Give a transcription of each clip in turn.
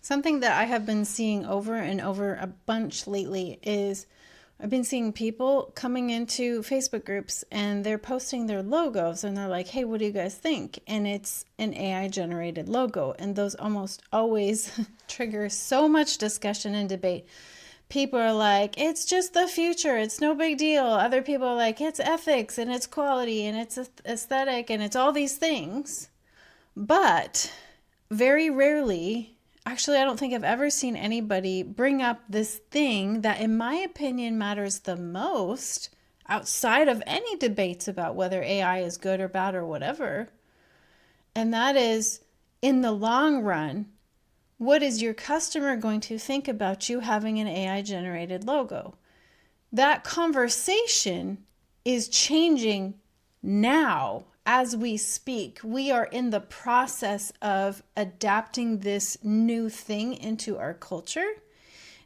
Something that I have been seeing over and over a bunch lately is I've been seeing people coming into Facebook groups and they're posting their logos and they're like, hey, what do you guys think? And it's an AI generated logo. And those almost always trigger so much discussion and debate. People are like, it's just the future. It's no big deal. Other people are like, it's ethics and it's quality and it's aesthetic and it's all these things. But very rarely, actually, I don't think I've ever seen anybody bring up this thing that, in my opinion, matters the most outside of any debates about whether AI is good or bad or whatever. And that is, in the long run, what is your customer going to think about you having an AI generated logo? That conversation is changing now as we speak. We are in the process of adapting this new thing into our culture.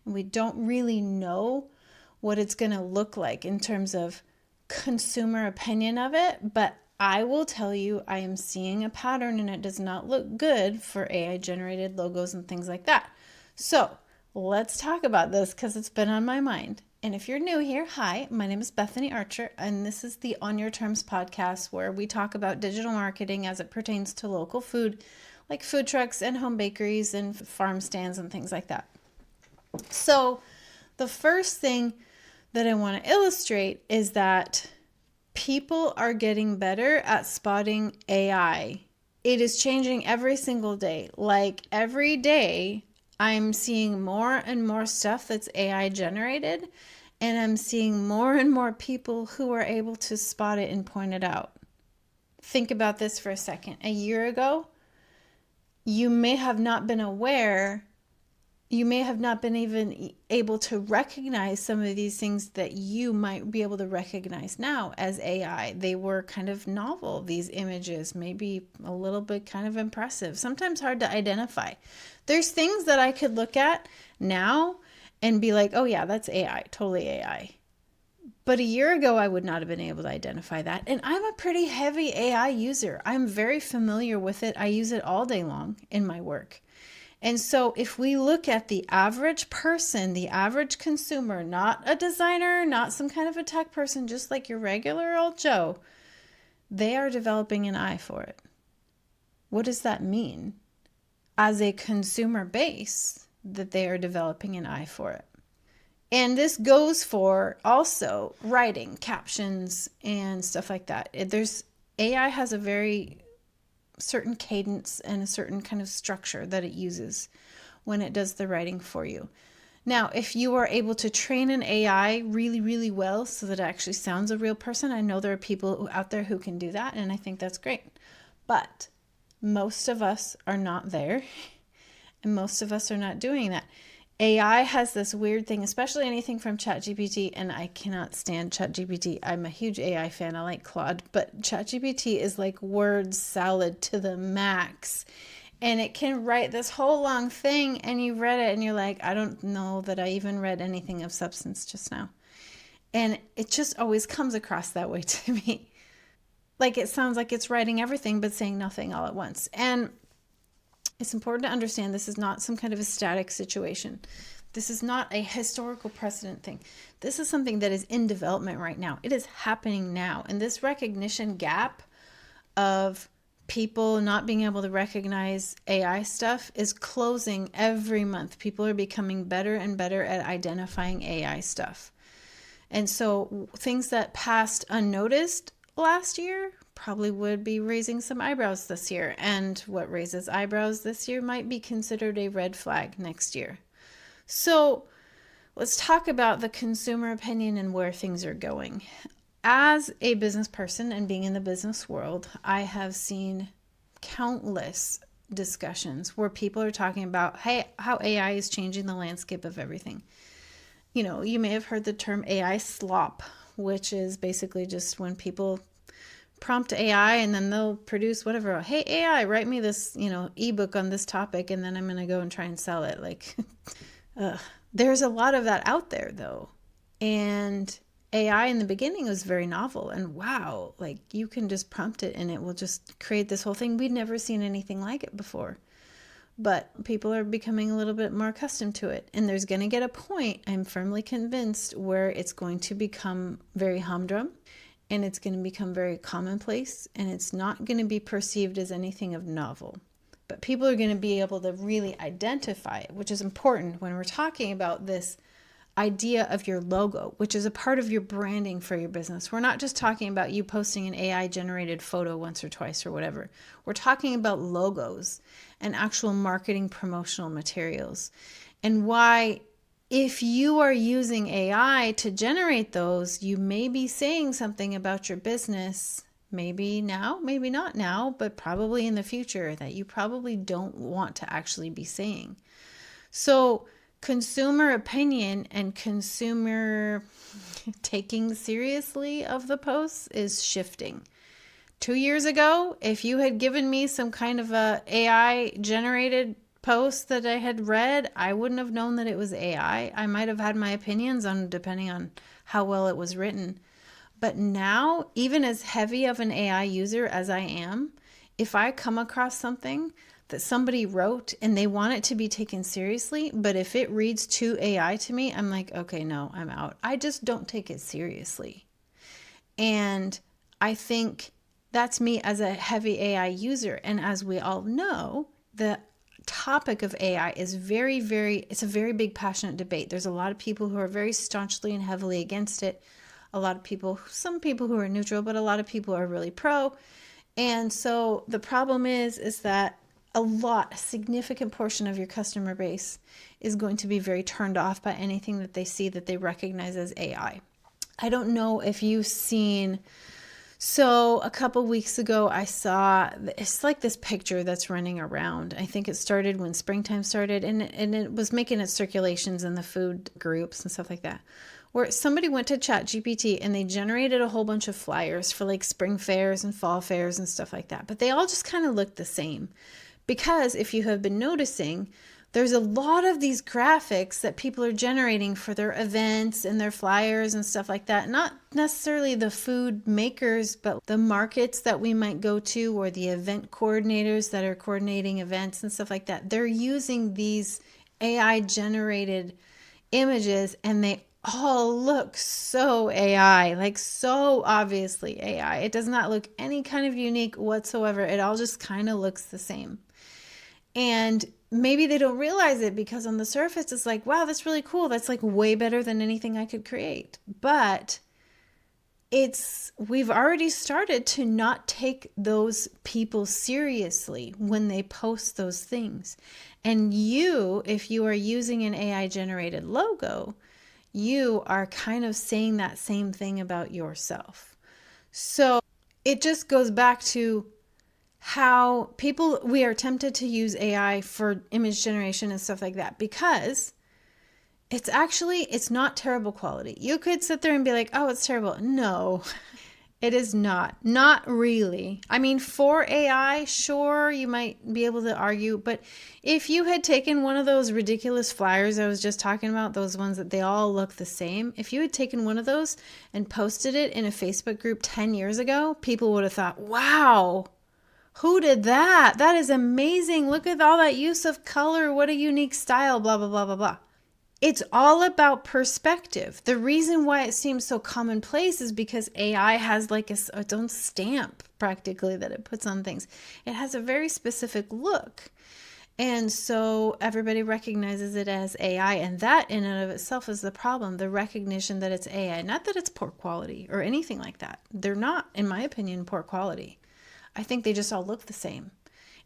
And we don't really know what it's going to look like in terms of consumer opinion of it. But I will tell you, I am seeing a pattern and it does not look good for AI generated logos and things like that. So let's talk about this because it's been on my mind. And if you're new here, hi, my name is Bethany Archer, and this is the On Your Terms podcast where we talk about digital marketing as it pertains to local food, like food trucks and home bakeries and farm stands and things like that. So the first thing that I want to illustrate is that people are getting better at spotting AI. It is changing every single day. Like every day, I'm seeing more and more stuff that's AI generated, and I'm seeing more and more people who are able to spot it and point it out. Think about this for a second. A year ago, you may have not been aware, you may have not been even able to recognize some of these things that you might be able to recognize now as AI. They were kind of novel, these images, maybe a little bit kind of impressive, sometimes hard to identify. There's things that I could look at now and be like, oh yeah, that's AI, totally AI. But a year ago, I would not have been able to identify that. And I'm a pretty heavy AI user. I'm very familiar with it. I use it all day long in my work. And so if we look at the average person, the average consumer, not a designer, not some kind of a tech person, just like your regular old Joe, they are developing an eye for it. What does that mean? As a consumer base, that they are developing an eye for it. And this goes for also writing, captions, and stuff like that. AI has a very certain cadence and a certain kind of structure that it uses when it does the writing for you. Now, if you are able to train an AI really, really well so that it actually sounds a real person, I know there are people out there who can do that, and I think that's great. But most of us are not there, and most of us are not doing that. AI has this weird thing, especially anything from ChatGPT, and I cannot stand ChatGPT. I'm a huge AI fan. I like Claude, but ChatGPT is like word salad to the max. And it can write this whole long thing, and you read it, and you're like, I don't know that I even read anything of substance just now. And it just always comes across that way to me. Like it sounds like it's writing everything, but saying nothing all at once. And it's important to understand this is not some kind of a static situation. This is not a historical precedent thing. This is something that is in development right now. It is happening now. And this recognition gap of people not being able to recognize AI stuff is closing every month. People are becoming better and better at identifying AI stuff. And so things that passed unnoticed last year probably would be raising some eyebrows this year. And what raises eyebrows this year might be considered a red flag next year. So let's talk about the consumer opinion and where things are going. As a business person and being in the business world, I have seen countless discussions where people are talking about, hey, how AI is changing the landscape of everything. You know, you may have heard the term AI slop, which is basically just when people prompt AI and then they'll produce whatever. Hey, AI, write me this, ebook on this topic, and then I'm going to go and try and sell it. Like, there's a lot of that out there, though. And AI in the beginning was very novel, and wow, like you can just prompt it and it will just create this whole thing. We'd never seen anything like it before. but people are becoming a little bit more accustomed to it. And there's going to get a point, I'm firmly convinced, where it's going to become very humdrum and it's going to become very commonplace and it's not going to be perceived as anything of novel. But people are going to be able to really identify it, which is important when we're talking about this idea of your logo, which is a part of your branding for your business. We're not just talking about you posting an AI generated photo once or twice or whatever. We're talking about logos and actual marketing promotional materials, and why if you are using AI to generate those, you may be saying something about your business, maybe now, maybe not now, but probably in the future, that you probably don't want to actually be saying. So consumer opinion and consumer taking seriously of the posts is shifting. 2 years ago, if you had given me some kind of a AI generated post that I had read, I wouldn't have known that it was AI. I might have had my opinions on depending on how well it was written. But now, even as heavy of an AI user as I am, if I come across something that somebody wrote and they want it to be taken seriously, but if it reads too AI to me, I'm like, okay, no, I'm out. I just don't take it seriously. And I think that's me as a heavy AI user. And as we all know, the topic of AI is it's a very big passionate debate. There's a lot of people who are very staunchly and heavily against it. A lot of people, some people who are neutral, but a lot of people are really pro. And so the problem is that a significant portion of your customer base is going to be very turned off by anything that they see that they recognize as AI. I don't know if you've seen, so a couple weeks ago I saw, it's like this picture that's running around. I think it started when springtime started, and it was making its circulations in the food groups and stuff like that, where somebody went to ChatGPT and they generated a whole bunch of flyers for like spring fairs and fall fairs and stuff like that. But they all just kind of looked the same. Because if you have been noticing, there's a lot of these graphics that people are generating for their events and their flyers and stuff like that. Not necessarily the food makers, but the markets that we might go to, or the event coordinators that are coordinating events and stuff like that. They're using these AI generated images and they all look so AI, like so obviously AI. It does not look any kind of unique whatsoever. It all just kind of looks the same. And maybe they don't realize it because on the surface it's like, wow, that's really cool. That's like way better than anything I could create. But we've already started to not take those people seriously when they post those things. And if you are using an AI generated logo, you are kind of saying that same thing about yourself. So it just goes back to how we are tempted to use AI for image generation and stuff like that, because it's not terrible quality. You could sit there and be like, oh, it's terrible. No, it is not. Not really. I mean, for AI, sure, you might be able to argue, but if you had taken one of those ridiculous flyers I was just talking about, those ones that they all look the same, if you had taken one of those and posted it in a Facebook group 10 years ago, people would have thought, wow, who did that? That is amazing. Look at all that use of color. What a unique style, blah, blah, blah, blah, blah. It's all about perspective. The reason why it seems so commonplace is because AI has like its own stamp practically that it puts on things. It has a very specific look. And so everybody recognizes it as AI, and that in and of itself is the problem, the recognition that it's AI. Not that it's poor quality or anything like that. They're not, in my opinion, poor quality. I think they just all look the same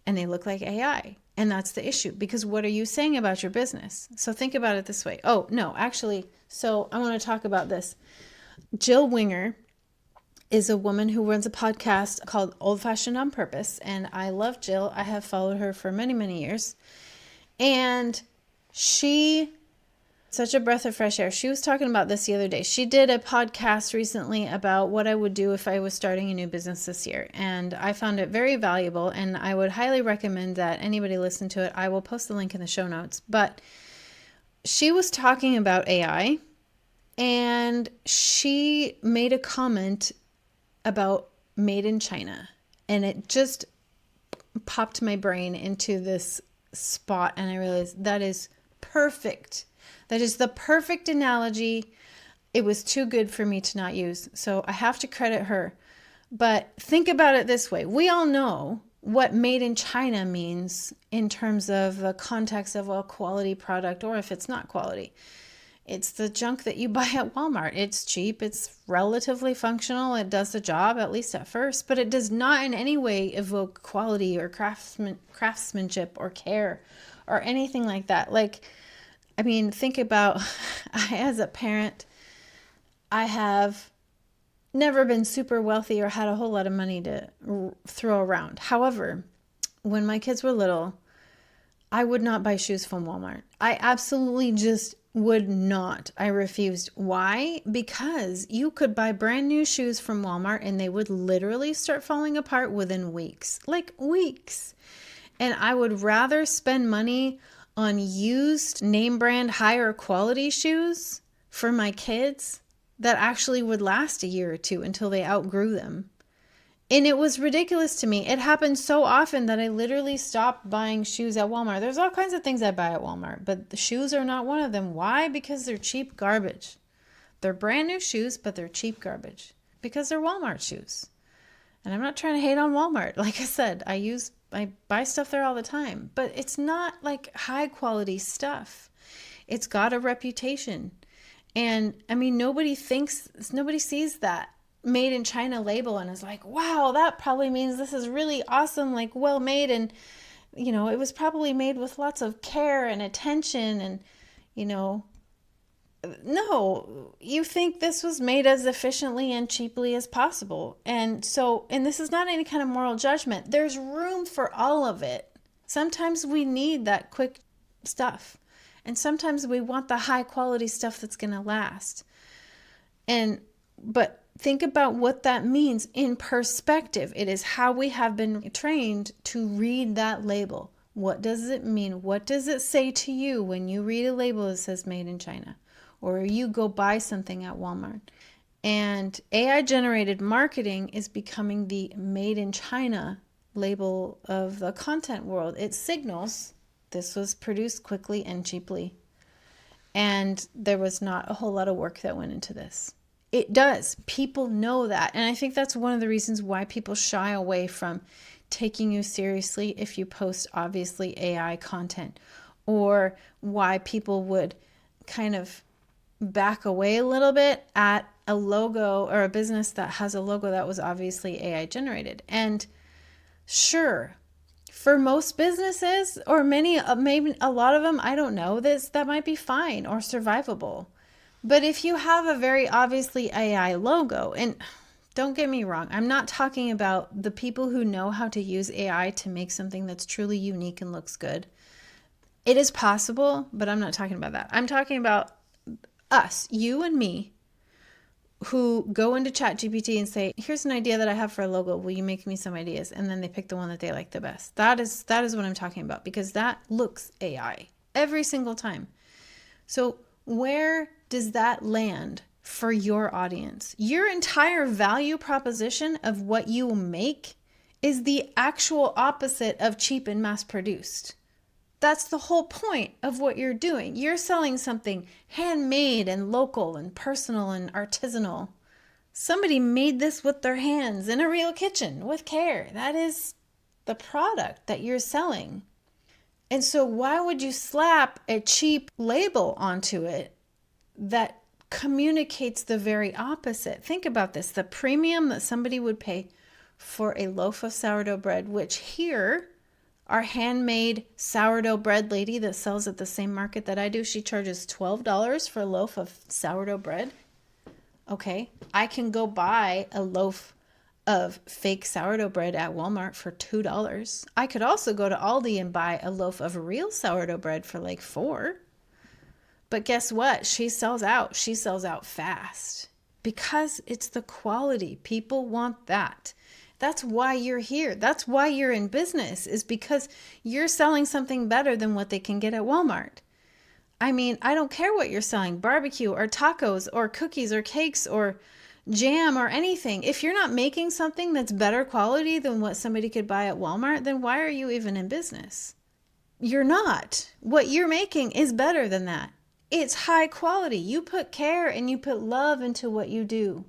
and they look like AI. And that's the issue, because what are you saying about your business? So think about it this way. Oh, no, actually, so I want to talk about this. Jill Winger is a woman who runs a podcast called Old Fashioned on Purpose. And I love Jill. I have followed her for many, many years. And such a breath of fresh air. She was talking about this the other day. She did a podcast recently about what I would do if I was starting a new business this year. And I found it very valuable, and I would highly recommend that anybody listen to it. I will post the link in the show notes. But she was talking about AI, and she made a comment about made in China. And it just popped my brain into this spot, and I realized that is perfect. That is the perfect analogy. It was too good for me to not use. So I have to credit her. But think about it this way. We all know what made in China means in terms of the context of a quality product, or if it's not quality. It's the junk that you buy at Walmart. It's cheap. It's relatively functional. It does the job, at least at first, but it does not in any way evoke quality or craftsmanship or care or anything like that. Like, I mean, think about, as a parent, I have never been super wealthy or had a whole lot of money to throw around. However, when my kids were little, I would not buy shoes from Walmart. I absolutely just would not. I refused. Why? Because you could buy brand new shoes from Walmart and they would literally start falling apart within weeks. Like weeks. And I would rather spend money on used name brand higher quality shoes for my kids that actually would last a year or two until they outgrew them. And it was ridiculous to me. It happened so often that I literally stopped buying shoes at Walmart. There's all kinds of things I buy at Walmart, but the shoes are not one of them. Why? Because they're cheap garbage. They're brand new shoes, but they're cheap garbage because they're Walmart shoes. And I'm not trying to hate on Walmart. Like I said, I buy stuff there all the time, but it's not like high quality stuff. It's got a reputation. And I mean, nobody sees that made in China label and is like, wow, that probably means this is really awesome, like well made. And, you know, it was probably made with lots of care and attention. And, you know, no, you think this was made as efficiently and cheaply as possible. And this is not any kind of moral judgment. There's room for all of it. Sometimes we need that quick stuff. And sometimes we want the high quality stuff that's going to last. But think about what that means in perspective. It is how we have been trained to read that label. What does it mean? What does it say to you when you read a label that says made in China? Or you go buy something at Walmart? And AI generated marketing is becoming the made in China label of the content world. It signals this was produced quickly and cheaply. And there was not a whole lot of work that went into this. It does. People know that. And I think that's one of the reasons why people shy away from taking you seriously if you post obviously AI content, or why people would kind of back away a little bit at a logo or a business that has a logo that was obviously AI generated. And sure, for most businesses, or maybe a lot of them, I don't know, that might be fine or survivable. But if you have a very obviously AI logo, and don't get me wrong, I'm not talking about the people who know how to use AI to make something that's truly unique and looks good. It is possible, but I'm not talking about that. I'm talking about us, you and me, who go into ChatGPT and say, here's an idea that I have for a logo. Will you make me some ideas? And then they pick the one that they like the best. That is what I'm talking about, because that looks AI every single time. So where does that land for your audience? Your entire value proposition of what you make is the actual opposite of cheap and mass produced. That's the whole point of what you're doing. You're selling something handmade and local and personal and artisanal. Somebody made this with their hands in a real kitchen with care. That is the product that you're selling. And so why would you slap a cheap label onto it that communicates the very opposite? Think about this. The premium that somebody would pay for a loaf of sourdough bread, which here, our handmade sourdough bread lady that sells at the same market that I do, she charges $12 for a loaf of sourdough bread. Okay, I can go buy a loaf of fake sourdough bread at Walmart for $2. I could also go to Aldi and buy a loaf of real sourdough bread for like $4. But guess what? She sells out. She sells out fast because it's the quality. People want that. That's why you're here. That's why you're in business, is because you're selling something better than what they can get at Walmart. I mean, I don't care what you're selling, barbecue or tacos or cookies or cakes or jam or anything. If you're not making something that's better quality than what somebody could buy at Walmart, then why are you even in business? You're not. What you're making is better than that. It's high quality. You put care and you put love into what you do.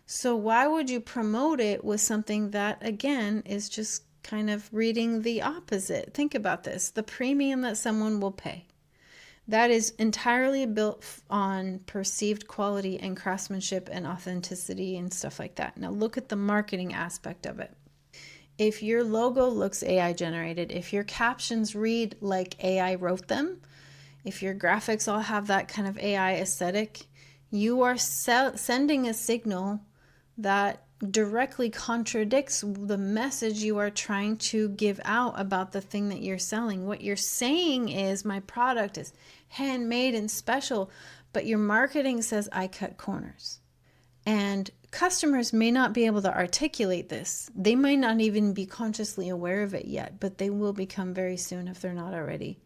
So why would you promote it with something that, again, is just kind of reading the opposite? Think about this. The premium that someone will pay. That is entirely built on perceived quality and craftsmanship and authenticity and stuff like that. Now look at the marketing aspect of it. If your logo looks AI generated, if your captions read like AI wrote them, if your graphics all have that kind of AI aesthetic, you are sending a signal that directly contradicts the message you are trying to give out about the thing that you're selling. What you're saying is, my product is handmade and special, but your marketing says I cut corners. And customers may not be able to articulate this. They might not even be consciously aware of it yet, but they will become very soon if they're not already.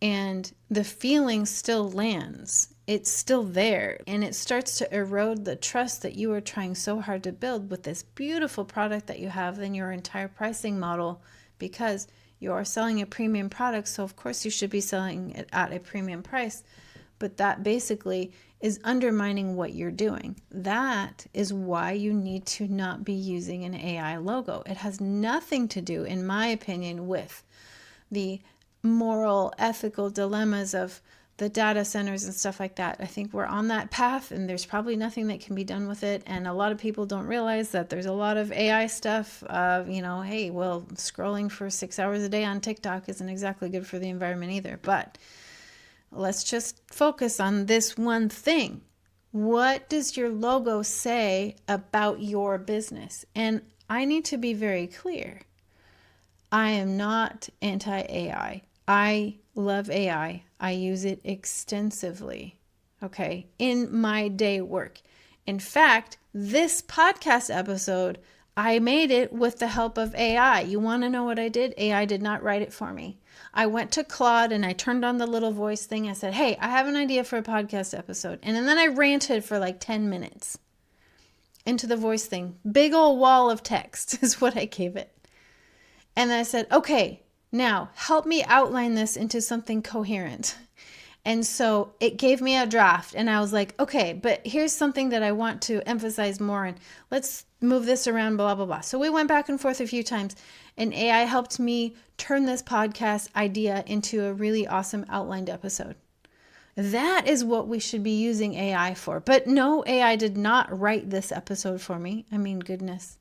And the feeling still lands. It's still there. And it starts to erode the trust that you are trying so hard to build with this beautiful product that you have in your entire pricing model, because you are selling a premium product. So of course you should be selling it at a premium price. But that basically is undermining what you're doing. That is why you need to not be using an AI logo. It has nothing to do, in my opinion, with the moral, ethical dilemmas of the data centers and stuff like that. I think we're on that path and there's probably nothing that can be done with it. And a lot of people don't realize that there's a lot of AI stuff of, hey, well, scrolling for 6 hours a day on TikTok isn't exactly good for the environment either. But let's just focus on this one thing. What does your logo say about your business? And I need to be very clear. I am not anti-AI. I love AI. I use it extensively, okay, in my day work. In fact, this podcast episode, I made it with the help of AI. You want to know what I did? AI did not write it for me. I went to Claude and I turned on the little voice thing. I said, hey, I have an idea for a podcast episode. And then I ranted for like 10 minutes into the voice thing. Big old wall of text is what I gave it. And I said, okay, now help me outline this into something coherent. And so it gave me a draft and I was like, okay, but here's something that I want to emphasize more and let's move this around, blah, blah, blah. So we went back and forth a few times and AI helped me turn this podcast idea into a really awesome outlined episode. That is what we should be using AI for. But no, AI did not write this episode for me. I mean, goodness.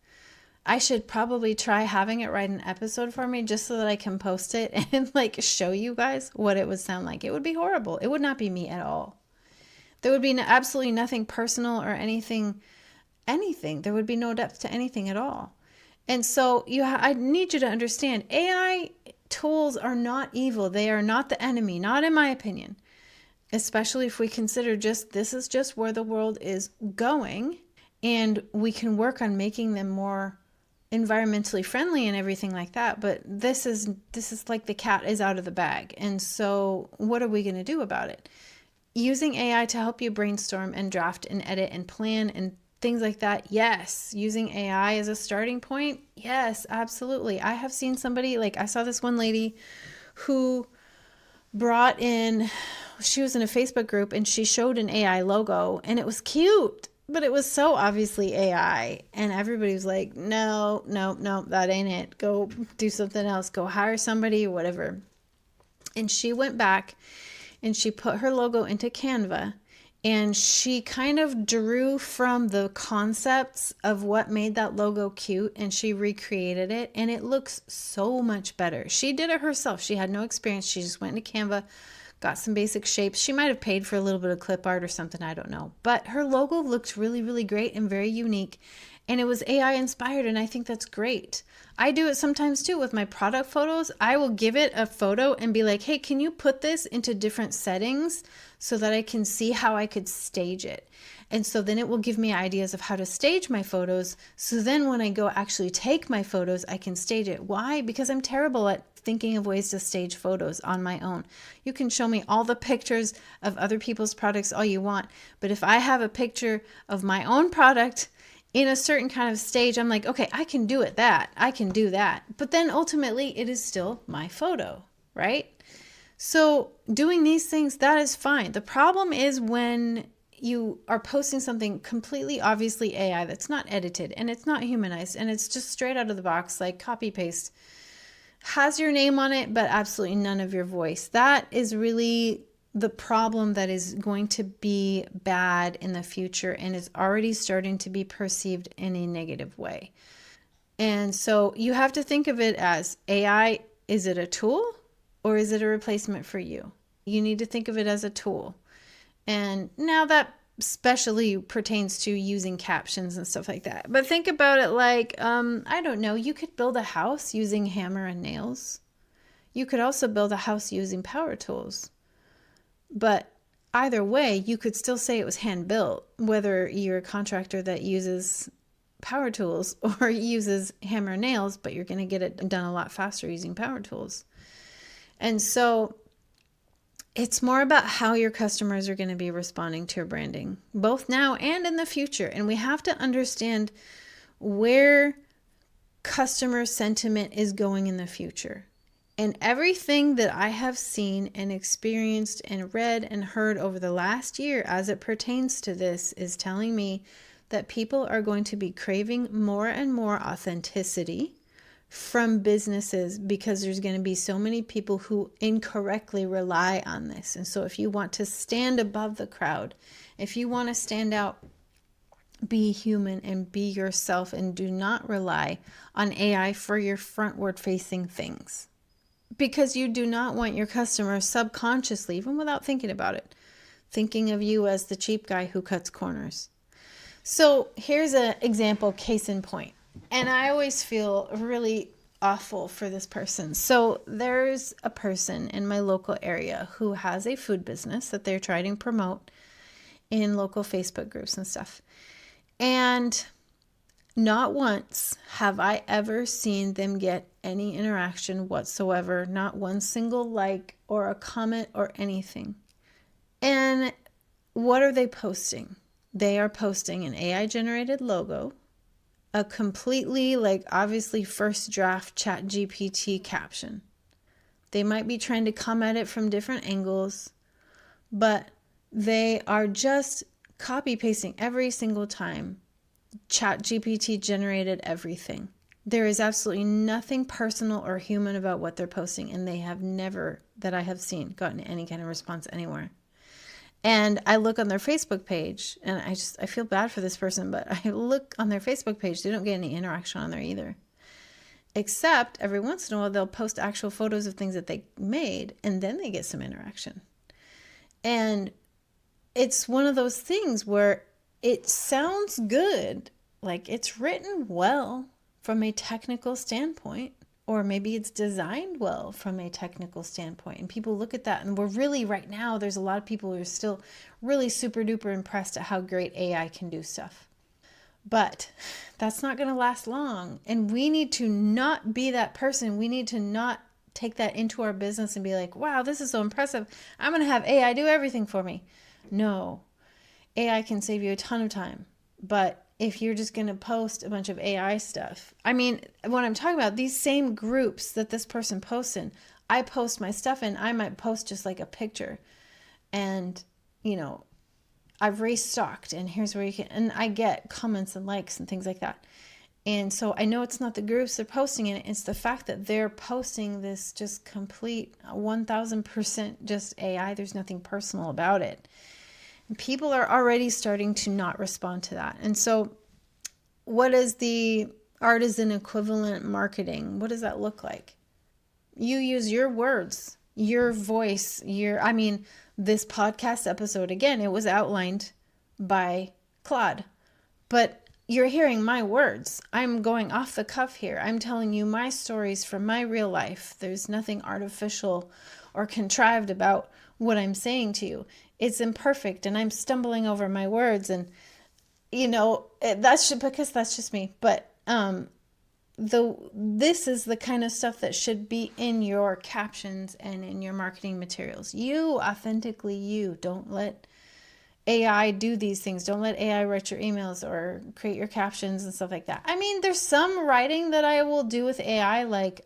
I should probably try having it write an episode for me just so that I can post it and show you guys what it would sound like. It would be horrible. It would not be me at all. There would be absolutely nothing personal or anything. There would be no depth to anything at all. And so I need you to understand, AI tools are not evil. They are not the enemy, not in my opinion. Especially if we consider this is just where the world is going, and we can work on making them more environmentally friendly and everything like that. But this is like the cat is out of the bag. And so what are we going to do about it? Using AI to help you brainstorm and draft and edit and plan and things like that. Yes. Using AI as a starting point. Yes, absolutely. I have seen somebody, I saw this one lady who brought in, she was in a Facebook group and she showed an AI logo and it was cute. But it was so obviously AI, and everybody was like, no, that ain't it. Go do something else. Go hire somebody, whatever. And she went back and she put her logo into Canva, and she kind of drew from the concepts of what made that logo cute, and she recreated it, and it looks so much better. She did it herself. She had no experience. She just went into Canva, got some basic shapes. She might have paid for a little bit of clip art or something. I don't know. But her logo looks really, really great and very unique. And it was AI inspired. And I think that's great. I do it sometimes too with my product photos. I will give it a photo and be like, hey, can you put this into different settings so that I can see how I could stage it? And so then it will give me ideas of how to stage my photos. So then when I go actually take my photos, I can stage it. Why? Because I'm terrible at thinking of ways to stage photos on my own. You can show me all the pictures of other people's products all you want, but if I have a picture of my own product in a certain kind of stage, I'm like, okay, I can do that. But then ultimately it is still my photo. right? So doing these things, that is fine. The problem is when you are posting something completely obviously AI that's not edited and it's not humanized and it's just straight out of the box, like copy paste, has your name on it, but absolutely none of your voice. That is really the problem that is going to be bad in the future and is already starting to be perceived in a negative way. And so you have to think of it as AI, is it a tool or is it a replacement for you? You need to think of it as a tool. And now that especially pertains to using captions and stuff like that. But think about it like, I don't know, you could build a house using hammer and nails. You could also build a house using power tools. But either way, you could still say it was hand built, whether you're a contractor that uses power tools or uses hammer and nails, but you're going to get it done a lot faster using power tools. And so it's more about how your customers are going to be responding to your branding, both now and in the future. And we have to understand where customer sentiment is going in the future. And everything that I have seen and experienced and read and heard over the last year as it pertains to this is telling me that people are going to be craving more and more authenticity from businesses because there's going to be so many people who incorrectly rely on this. And so if you want to stand above the crowd, if you want to stand out, be human and be yourself and do not rely on AI for your frontward facing things. Because you do not want your customers subconsciously, even without thinking about it, thinking of you as the cheap guy who cuts corners. So here's an example, case in point. And I always feel really awful for this person. So there's a person in my local area who has a food business that they're trying to promote in local Facebook groups and stuff. And not once have I ever seen them get any interaction whatsoever, not one single like or a comment or anything. And what are they posting? They are posting an AI generated logo, a completely, like, obviously first draft ChatGPT caption. They might be trying to come at it from different angles, but they are just copy pasting every single time. ChatGPT generated everything. There is absolutely nothing personal or human about what they're posting, and they have never, that I have seen, gotten any kind of response anywhere. And I look on their Facebook page, and I feel bad for this person, but I look on their Facebook page, they don't get any interaction on there either. Except every once in a while, they'll post actual photos of things that they made, and then they get some interaction. And it's one of those things where it sounds good, like it's written well from a technical standpoint, or maybe it's designed well from a technical standpoint. And people look at that, and we're really, right now, there's a lot of people who are still really super duper impressed at how great AI can do stuff. But that's not going to last long. And we need to not be that person. We need to not take that into our business and be like, wow, this is so impressive, I'm going to have AI do everything for me. No, AI can save you a ton of time. But if you're just going to post a bunch of AI stuff, I mean, what I'm talking about, these same groups that this person posts in, I post my stuff in, I might post just like a picture and, you know, I've restocked and here's where you can, and I get comments and likes and things like that. And so I know it's not the groups they're posting in, it's the fact that they're posting this just complete 1000% just AI. There's nothing personal about it. People are already starting to not respond to that. And so what is the artisan equivalent marketing? What does that look like? You use your words, your voice, this podcast episode, again, it was outlined by Claude, but you're hearing my words. I'm going off the cuff here. I'm telling you my stories from my real life. There's nothing artificial or contrived about what I'm saying to you. It's imperfect and I'm stumbling over my words, and that's just me. But this is the kind of stuff that should be in your captions and in your marketing materials. You authentically you. Don't let AI do these things. Don't let AI write your emails or create your captions and stuff like that. I mean, there's some writing that I will do with AI, like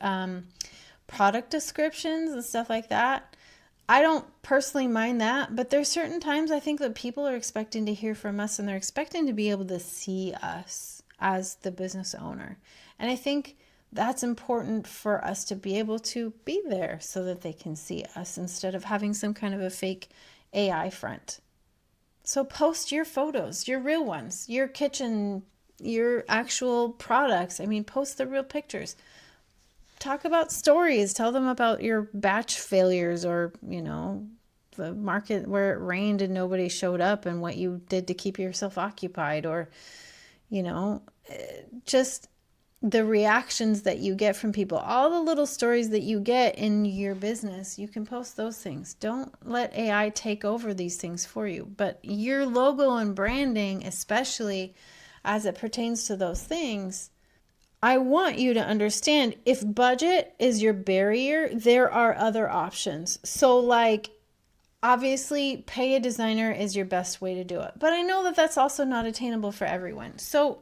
product descriptions and stuff like that. I don't personally mind that, but there's certain times I think that people are expecting to hear from us and they're expecting to be able to see us as the business owner. And I think that's important for us to be able to be there so that they can see us instead of having some kind of a fake AI front. So post your photos, your real ones, your kitchen, your actual products. I mean, post the real pictures. Talk about stories. Tell them about your batch failures or, the market where it rained and nobody showed up and what you did to keep yourself occupied, or, just the reactions that you get from people, all the little stories that you get in your business. You can post those things. Don't let AI take over these things for you. But your logo and branding, especially as it pertains to those things, I want you to understand, if budget is your barrier, there are other options. So obviously pay a designer is your best way to do it. But I know that that's also not attainable for everyone. So,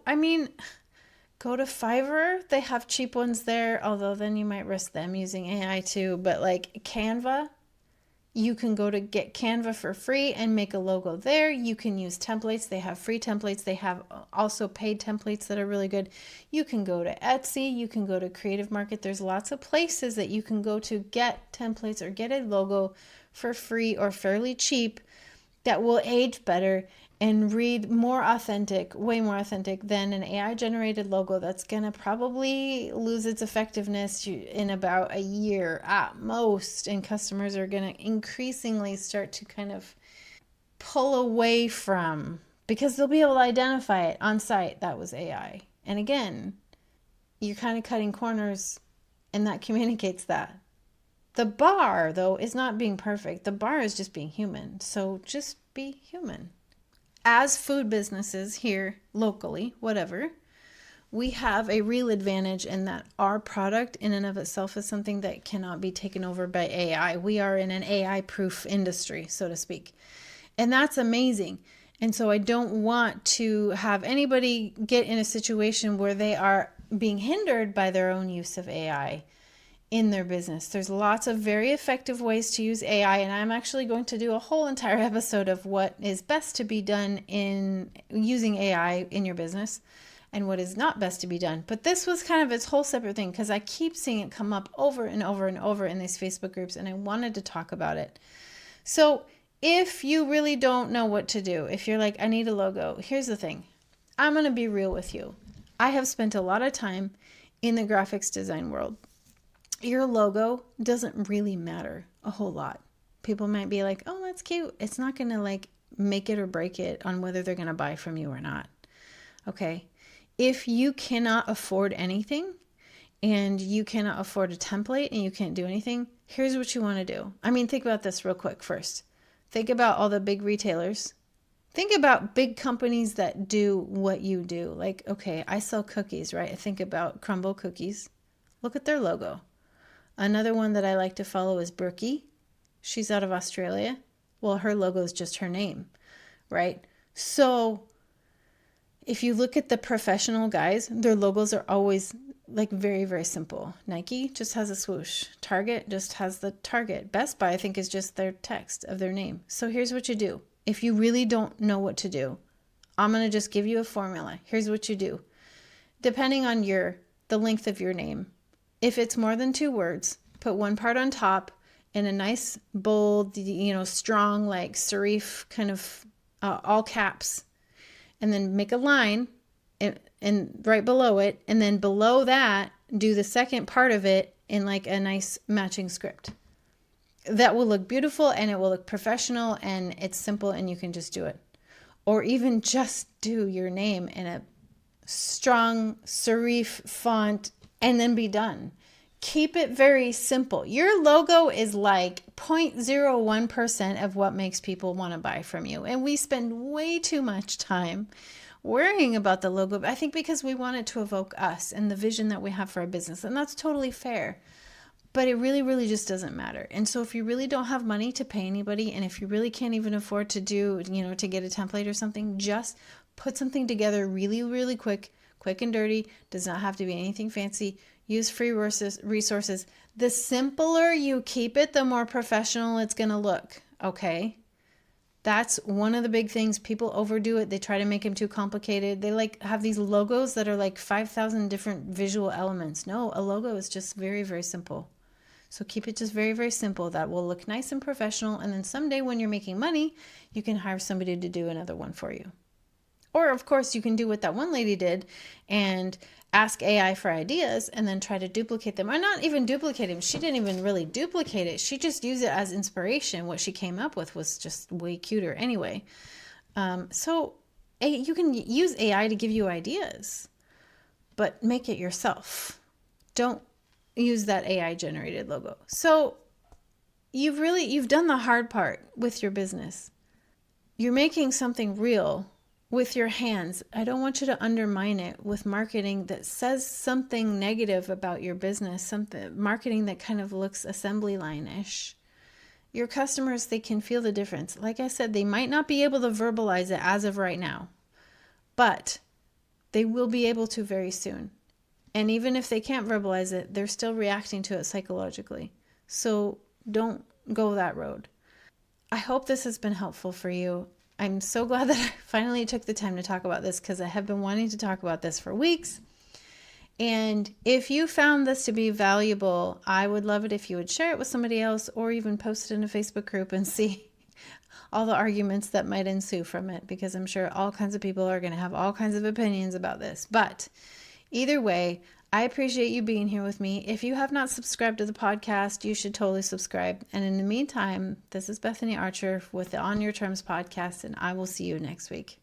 go to Fiverr. They have cheap ones there, although then you might risk them using AI too. But Canva, you can go to get Canva for free and make a logo there. You can use templates. They have free templates. They have also paid templates that are really good. You can go to Etsy. You can go to Creative Market. There's lots of places that you can go to get templates or get a logo for free or fairly cheap that will age better and read more authentic, way more authentic than an AI-generated logo that's going to probably lose its effectiveness in about a year at most, and customers are going to increasingly start to kind of pull away from, because they'll be able to identify it on site. That was AI. And again, you're kind of cutting corners, and that communicates that. The bar, though, is not being perfect. The bar is just being human. So just be human. As food businesses here locally, whatever, we have a real advantage in that our product in and of itself is something that cannot be taken over by AI. We are in an AI-proof industry, so to speak. And that's amazing. And so I don't want to have anybody get in a situation where they are being hindered by their own use of AI in their business. There's lots of very effective ways to use AI, and I'm actually going to do a whole entire episode of what is best to be done in using AI in your business and what is not best to be done. But this was kind of its whole separate thing because I keep seeing it come up over and over and over in these Facebook groups, and I wanted to talk about it. So if you really don't know what to do, if you're like, I need a logo, here's the thing. I'm going to be real with you. I have spent a lot of time in the graphics design world. Your logo doesn't really matter a whole lot. People might be like, oh, that's cute. It's not going to make it or break it on whether they're going to buy from you or not. Okay. If you cannot afford anything and you cannot afford a template and you can't do anything, here's what you want to do. Think about this real quick first. Think about all the big retailers. Think about big companies that do what you do. Okay, I sell cookies, right? I think about Crumble Cookies. Look at their logo. Another one that I like to follow is Brookie. She's out of Australia. Well, her logo is just her name, right? So if you look at the professional guys, their logos are always very, very simple. Nike just has a swoosh. Target just has the Target. Best Buy, I think, is just their text of their name. So here's what you do. If you really don't know what to do, I'm going to just give you a formula. Here's what you do. Depending on the length of your name, if it's more than 2 words, put one part on top in a nice, bold, strong, serif kind of all caps, and then make a line and right below it. And then below that, do the second part of it in a nice matching script. That will look beautiful and it will look professional and it's simple and you can just do it. Or even just do your name in a strong serif font and then be done. Keep it very simple. Your logo is 0.01% of what makes people want to buy from you. And we spend way too much time worrying about the logo, I think because we want it to evoke us and the vision that we have for our business. And that's totally fair. But it really, really just doesn't matter. And so if you really don't have money to pay anybody, and if you really can't even afford to to get a template or something, just put something together really, really quick and dirty. Does not have to be anything fancy. Use free resources. The simpler you keep it, the more professional it's going to look. Okay. That's one of the big things. People overdo it. They try to make them too complicated. They like have these logos that are like 5,000 different visual elements. No, a logo is just very, very simple. So keep it just very, very simple. That will look nice and professional. And then someday when you're making money, you can hire somebody to do another one for you. Or, of course, you can do what that one lady did and ask AI for ideas and then try to duplicate them. Or not even duplicate them. She didn't even really duplicate it. She just used it as inspiration. What she came up with was just way cuter anyway. So you can use AI to give you ideas, but make it yourself. Don't use that AI generated logo. So you've done the hard part with your business. You're making something real with your hands. I don't want you to undermine it with marketing that says something negative about your business, something marketing that kind of looks assembly line-ish. Your customers, they can feel the difference. Like I said, they might not be able to verbalize it as of right now, but they will be able to very soon. And even if they can't verbalize it, they're still reacting to it psychologically. So don't go that road. I hope this has been helpful for you. I'm so glad that I finally took the time to talk about this because I have been wanting to talk about this for weeks. And if you found this to be valuable, I would love it if you would share it with somebody else or even post it in a Facebook group and see all the arguments that might ensue from it, because I'm sure all kinds of people are going to have all kinds of opinions about this. But either way, I appreciate you being here with me. If you have not subscribed to the podcast, you should totally subscribe. And in the meantime, this is Bethany Archer with the On Your Terms podcast, and I will see you next week.